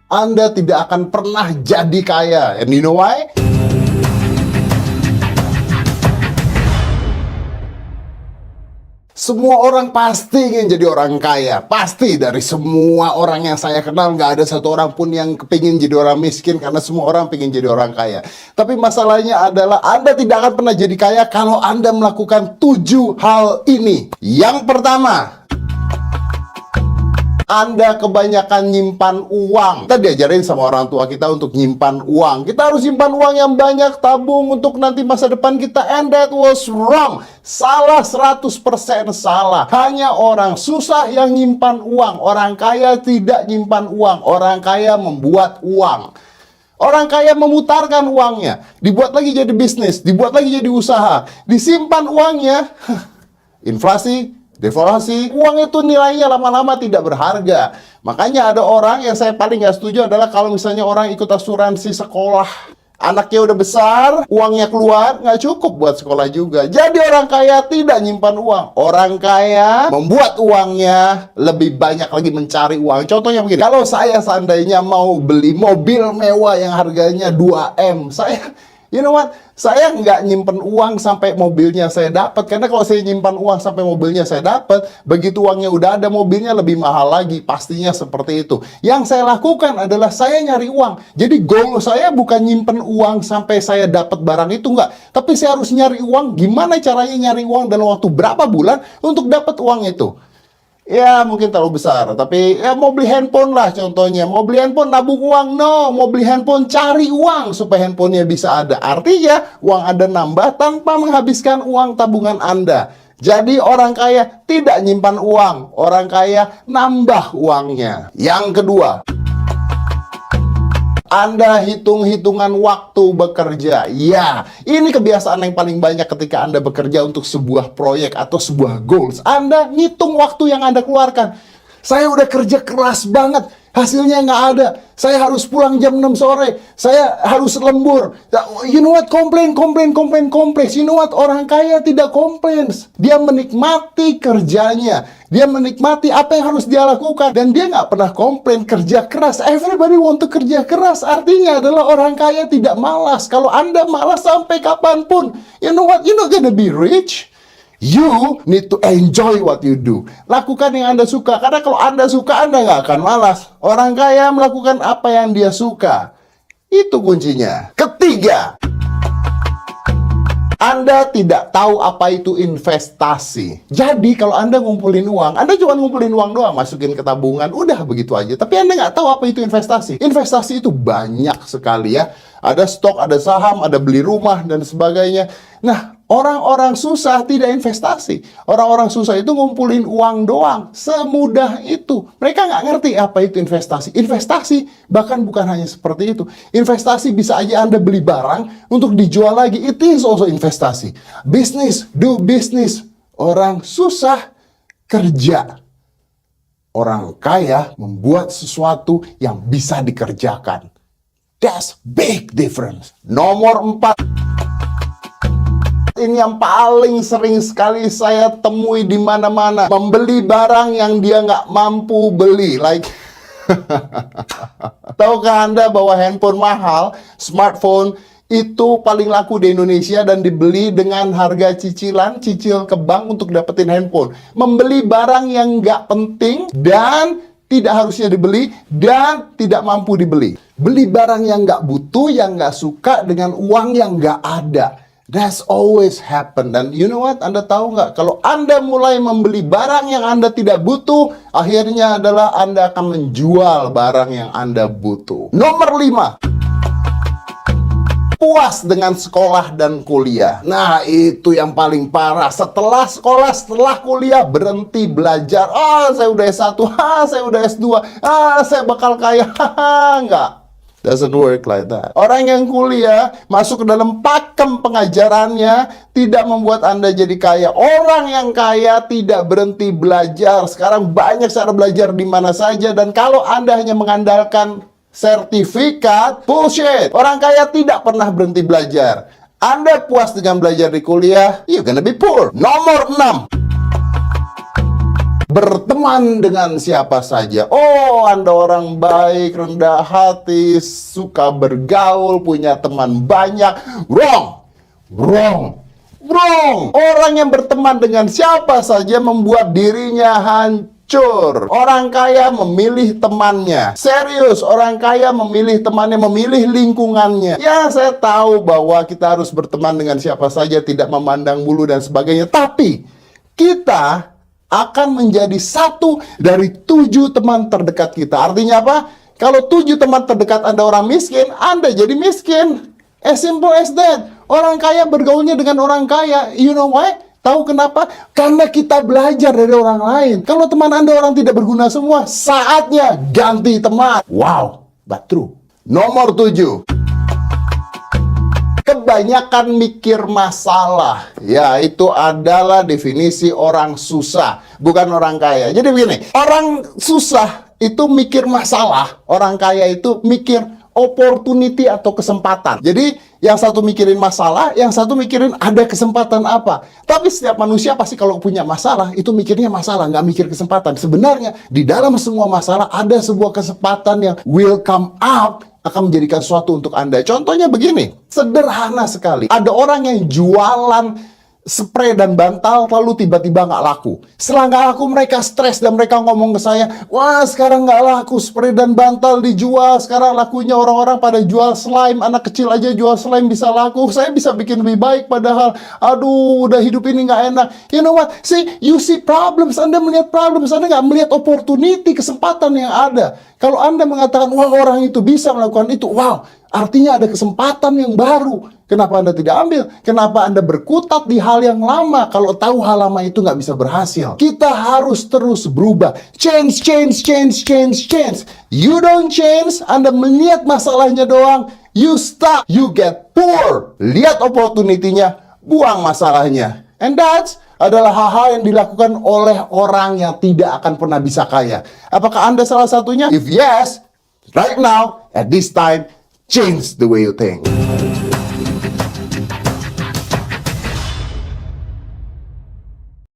Anda tidak akan pernah jadi kaya. And you know why? Semua orang pasti ingin jadi orang kaya. Pasti, dari semua orang yang saya kenal, nggak ada satu orang pun yang kepingin jadi orang miskin, karena semua orang pengen jadi orang kaya. Tapi masalahnya adalah Anda tidak akan pernah jadi kaya kalau Anda melakukan 7 hal ini. Yang pertama, Anda kebanyakan nyimpan uang. Kita diajarin sama orang tua kita untuk nyimpan uang. Kita harus nyimpan uang yang banyak, tabung untuk nanti masa depan kita. And that was wrong. Salah, 100% salah. Hanya orang susah yang nyimpan uang. Orang kaya tidak nyimpan uang. Orang kaya membuat uang. Orang kaya memutarkan uangnya. Dibuat lagi jadi bisnis. Dibuat lagi jadi usaha. Disimpan uangnya. Inflasi, deflasi, uang itu nilainya lama-lama tidak berharga. Makanya ada orang yang saya paling nggak setuju adalah kalau misalnya orang ikut asuransi sekolah, anaknya udah besar, uangnya keluar, nggak cukup buat sekolah juga. Jadi orang kaya tidak nyimpan uang. Orang kaya membuat uangnya lebih banyak lagi, mencari uang. Contohnya begini, kalau saya seandainya mau beli mobil mewah yang harganya 2M, you know what? Saya nggak nyimpen uang sampai mobilnya saya dapat. Karena kalau saya nyimpan uang sampai mobilnya saya dapat, begitu uangnya udah ada, mobilnya lebih mahal lagi. Pastinya seperti itu. Yang saya lakukan adalah saya nyari uang. Jadi goal saya bukan nyimpen uang sampai saya dapat barang itu, nggak. Tapi saya harus nyari uang. Gimana caranya nyari uang dalam waktu berapa bulan untuk dapat uang itu? Ya mungkin terlalu besar, tapi ya mau beli handphone lah contohnya. Mau beli handphone nabung uang? No. Mau beli handphone cari uang supaya handphonenya bisa ada. Artinya uang Anda nambah tanpa menghabiskan uang tabungan Anda. Jadi orang kaya tidak nyimpan uang. Orang kaya nambah uangnya. Yang kedua, Anda hitung-hitungan waktu bekerja. Ya, ini kebiasaan yang paling banyak ketika Anda bekerja untuk sebuah proyek atau sebuah goals. Anda ngitung waktu yang Anda keluarkan. Saya udah kerja keras banget, hasilnya nggak ada. Saya harus pulang jam 6 sore. Saya harus lembur. You know what? Komplain. You know what? Orang kaya tidak komplain. Dia menikmati kerjanya. Dia menikmati apa yang harus dia lakukan. Dan dia nggak pernah komplain kerja keras. Everybody want to kerja keras. Artinya adalah orang kaya tidak malas. Kalau Anda malas sampai kapanpun, you know what? You're not gonna be rich. You need to enjoy what you do. Lakukan yang Anda suka. Karena kalau Anda suka, Anda nggak akan malas. Orang kaya melakukan apa yang dia suka. Itu kuncinya. Ketiga, Anda tidak tahu apa itu investasi. Jadi kalau Anda ngumpulin uang, Anda cuma ngumpulin uang doang, masukin ke tabungan, udah begitu aja. Tapi Anda nggak tahu apa itu investasi. Investasi itu banyak sekali ya. Ada stok, ada saham, ada beli rumah, dan sebagainya. Nah, orang-orang susah tidak investasi. Orang-orang susah itu ngumpulin uang doang. Semudah itu. Mereka nggak ngerti apa itu investasi. Investasi bahkan bukan hanya seperti itu. Investasi bisa aja Anda beli barang untuk dijual lagi. It is also investasi. Business, do business. Orang susah kerja. Orang kaya membuat sesuatu yang bisa dikerjakan. That's big difference. Nomor 4. Ini yang paling sering sekali saya temui di mana-mana. Membeli barang yang dia nggak mampu beli. Like, tahukah Anda bahwa handphone mahal, smartphone, itu paling laku di Indonesia dan dibeli dengan harga cicilan, cicil ke bank untuk dapetin handphone. Membeli barang yang nggak penting dan tidak harusnya dibeli dan tidak mampu dibeli. Beli barang yang nggak butuh, yang nggak suka dengan uang yang nggak ada. That's always happen. Dan you know what? Anda tahu nggak? Kalau Anda mulai membeli barang yang Anda tidak butuh, akhirnya adalah Anda akan menjual barang yang Anda butuh. Nomor 5. Puas dengan sekolah dan kuliah. Nah, itu yang paling parah. Setelah sekolah, setelah kuliah, berhenti belajar. Saya udah S1, saya udah S2, saya bakal kaya. Enggak. Doesn't work like that. Orang yang kuliah, masuk ke dalam pakem pengajarannya, tidak membuat Anda jadi kaya. Orang yang kaya tidak berhenti belajar. Sekarang banyak cara belajar di mana saja. Dan kalau Anda hanya mengandalkan sertifikat, bullshit. Orang kaya tidak pernah berhenti belajar. Anda puas dengan belajar di kuliah, you're gonna be poor. Nomor 6. berteman dengan siapa saja. Oh, Anda orang baik, rendah hati, suka bergaul, punya teman banyak. Wrong! Wrong! Wrong! Orang yang berteman dengan siapa saja membuat dirinya hancur. Orang kaya memilih temannya. Serius, orang kaya memilih temannya, memilih lingkungannya. Ya, saya tahu bahwa kita harus berteman dengan siapa saja, tidak memandang bulu dan sebagainya. Tapi, kita akan menjadi satu dari 7 teman terdekat kita. Artinya apa? Kalau 7 teman terdekat Anda orang miskin, Anda jadi miskin. As simple as that. Orang kaya bergaulnya dengan orang kaya. You know why? Tahu kenapa? Karena kita belajar dari orang lain. Kalau teman Anda orang tidak berguna semua, saatnya ganti teman. Wow, but true. Nomor 7. Kebanyakan mikir masalah. Ya, itu adalah definisi orang susah, bukan orang kaya. Jadi begini, orang susah itu mikir masalah, orang kaya itu mikir opportunity atau kesempatan. Jadi, yang satu mikirin masalah, yang satu mikirin ada kesempatan apa. Tapi setiap manusia pasti kalau punya masalah, itu mikirnya masalah, nggak mikir kesempatan. Sebenarnya, di dalam semua masalah ada sebuah kesempatan yang will come out, akan menjadikan sesuatu untuk Anda. Contohnya begini, sederhana sekali. Ada orang yang jualan spray dan bantal, lalu tiba-tiba nggak laku. Setelah nggak laku, mereka stres dan mereka ngomong ke saya, wah sekarang nggak laku, spray dan bantal dijual, sekarang lakunya orang-orang pada jual slime, anak kecil aja jual slime bisa laku, saya bisa bikin lebih baik padahal, aduh udah hidup ini nggak enak. You know what? See, you see problems, Anda melihat problems, Anda nggak melihat opportunity, kesempatan yang ada. Kalau Anda mengatakan, wah orang itu bisa melakukan itu, wow, artinya ada kesempatan yang baru. Kenapa Anda tidak ambil? Kenapa Anda berkutat di hal yang lama? Kalau tahu hal lama itu nggak bisa berhasil. Kita harus terus berubah. Change, change, change, change, change. You don't change, Anda melihat masalahnya doang. You stuck, you get poor. Lihat opportunity-nya, buang masalahnya. And that's adalah hal-hal yang dilakukan oleh orang yang tidak akan pernah bisa kaya. Apakah Anda salah satunya? If yes, right now, at this time, change the way you think.